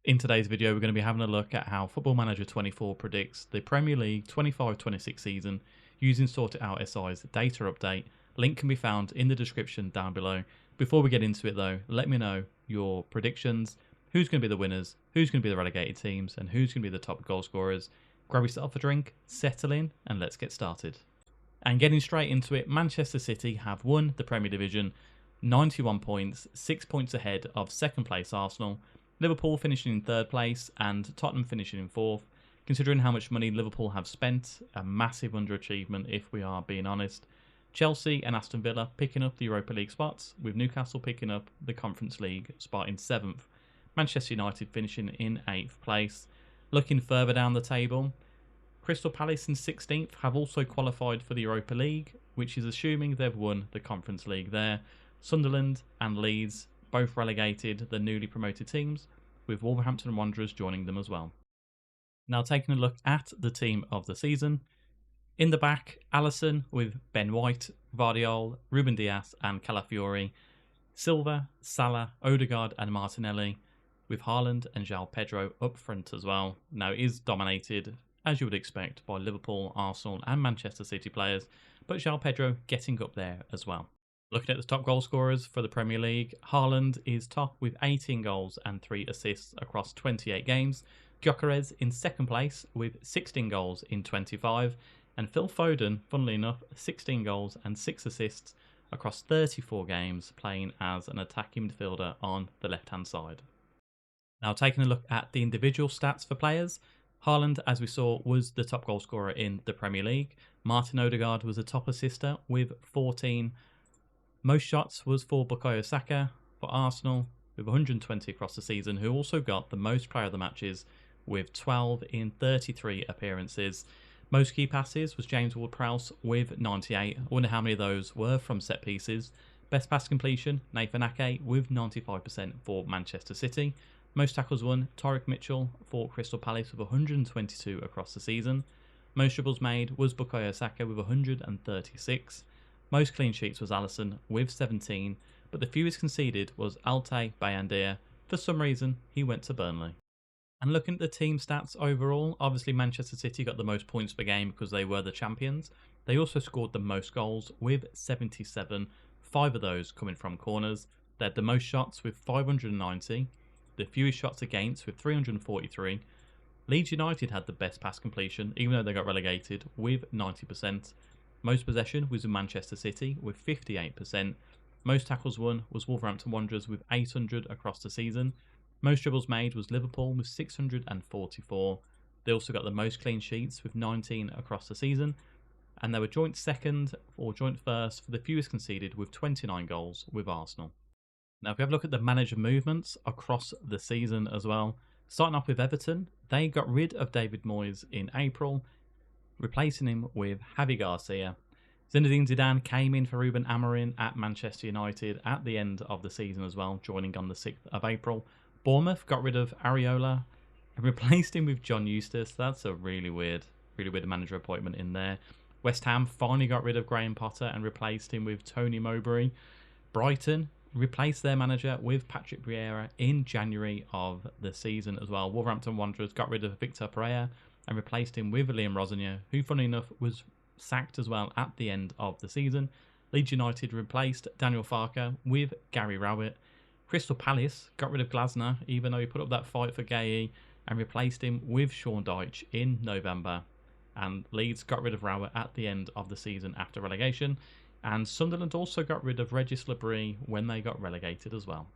In today's video, we're going to be having a look at how Football Manager 24 predicts the Premier League 25-26 season using Sort It Out SI's data update. Link can be found in the description down below. Before we get into it though, let me know your predictions. Who's going to be the winners, who's going to be the relegated teams, and who's going to be the top goal scorers. Grab yourself a drink, settle in, and let's get started. And getting straight into it, Manchester City have won the Premier Division, 91 points, 6 points ahead of second place Arsenal. Liverpool finishing in third place and Tottenham finishing in fourth. Considering how much money Liverpool have spent, a massive underachievement if we are being honest. Chelsea and Aston Villa picking up the Europa League spots, with Newcastle picking up the Conference League spot in 7th. Manchester United finishing in 8th place. Looking further down the table, Crystal Palace in 16th have also qualified for the Europa League, which is assuming they've won the Conference League there. Sunderland and Leeds both relegated, the newly promoted teams, with Wolverhampton Wanderers joining them as well. Now taking a look at the team of the season. In the back, Alisson with Ben White, Vardiol, Ruben Dias and Calafiori. Silva, Salah, Odegaard and Martinelli, with Haaland and João Pedro up front as well. Now it is dominated, as you would expect, by Liverpool, Arsenal and Manchester City players, but João Pedro getting up there as well. Looking at the top goal scorers for the Premier League, Haaland is top with 18 goals and 3 assists across 28 games. Gyökeres in second place with 16 goals in 25. And Phil Foden, funnily enough, 16 goals and 6 assists across 34 games, playing as an attacking midfielder on the left-hand side. Now taking a look at the individual stats for players, Haaland, as we saw, was the top goal scorer in the Premier League. Martin Odegaard was the top assister with 14. Most shots was for Bukayo Saka for Arsenal with 120 across the season, who also got the most player of the matches with 12 in 33 appearances. Most key passes was James Ward-Prowse with 98. I wonder how many of those were from set pieces. Best pass completion, Nathan Ake with 95% for Manchester City. Most tackles won, Tyrick Mitchell for Crystal Palace with 122 across the season. Most dribbles made was Bukayo Saka with 136. Most clean sheets was Alisson with 17, but the fewest conceded was Altay Bayandía. For some reason, he went to Burnley. And looking at the team stats overall, obviously Manchester City got the most points per game because they were the champions. They also scored the most goals with 77, 5 of those coming from corners. They had the most shots with 590, the fewest shots against with 343. Leeds United had the best pass completion, even though they got relegated, with 90%. Most possession was in Manchester City with 58%. Most tackles won was Wolverhampton Wanderers with 800 across the season. Most dribbles made was Liverpool with 644. They also got the most clean sheets with 19 across the season. And they were joint second or joint first for the fewest conceded with 29 goals with Arsenal. Now if we have a look at the manager movements across the season as well. Starting off with Everton, they got rid of David Moyes in April, replacing him with Javi Garcia. Zinedine Zidane came in for Ruben Amorim at Manchester United at the end of the season as well, joining on the 6th of April. Bournemouth got rid of Areola and replaced him with John Eustace. That's a really weird manager appointment in there. West Ham finally got rid of Graham Potter and replaced him with Tony Mowbray. Brighton replaced their manager with Patrick Vieira in January of the season as well. Wolverhampton Wanderers got rid of Victor Pereira and replaced him with Liam Rosenior, who funny enough was sacked as well at the end of the season. Leeds United replaced Daniel Farke with Gary Rowett. Crystal Palace got rid of Glasner, even though he put up that fight for Gay, and replaced him with Sean Dyche in November. And Leeds got rid of Rowett at the end of the season after relegation. And Sunderland also got rid of Regis Labrie when they got relegated as well.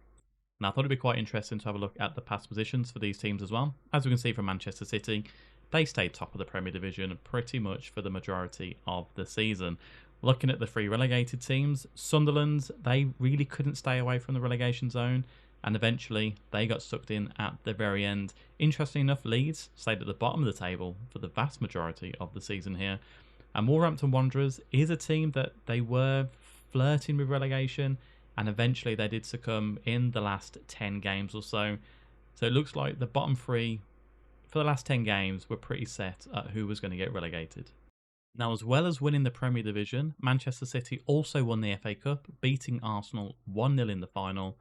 Now I thought it'd be quite interesting to have a look at the past positions for these teams as well. As we can see from Manchester City, they stayed top of the Premier Division pretty much for the majority of the season. Looking at the 3 relegated teams, Sunderland, they really couldn't stay away from the relegation zone, and eventually they got sucked in at the very end. Interesting enough, Leeds stayed at the bottom of the table for the vast majority of the season here. And Wolverhampton Wanderers is a team that they were flirting with relegation, and eventually they did succumb in the last 10 games or so. So it looks like the bottom 3 for the last 10 games were pretty set at who was going to get relegated. Now, as well as winning the Premier Division, Manchester City also won the FA Cup, beating Arsenal 1-0 in the final.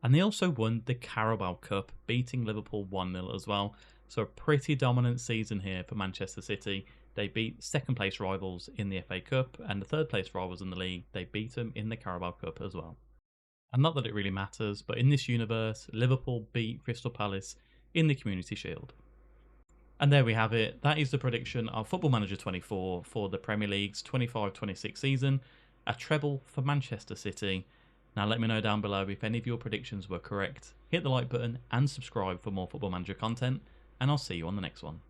And they also won the Carabao Cup, beating Liverpool 1-0 as well. So a pretty dominant season here for Manchester City. They beat second place rivals in the FA Cup, and the third place rivals in the league, they beat them in the Carabao Cup as well. And not that it really matters, but in this universe, Liverpool beat Crystal Palace in the Community Shield. And there we have it. That is the prediction of Football Manager 24 for the Premier League's 25-26 season. A treble for Manchester City. Now let me know down below if any of your predictions were correct. Hit the like button and subscribe for more Football Manager content, and I'll see you on the next one.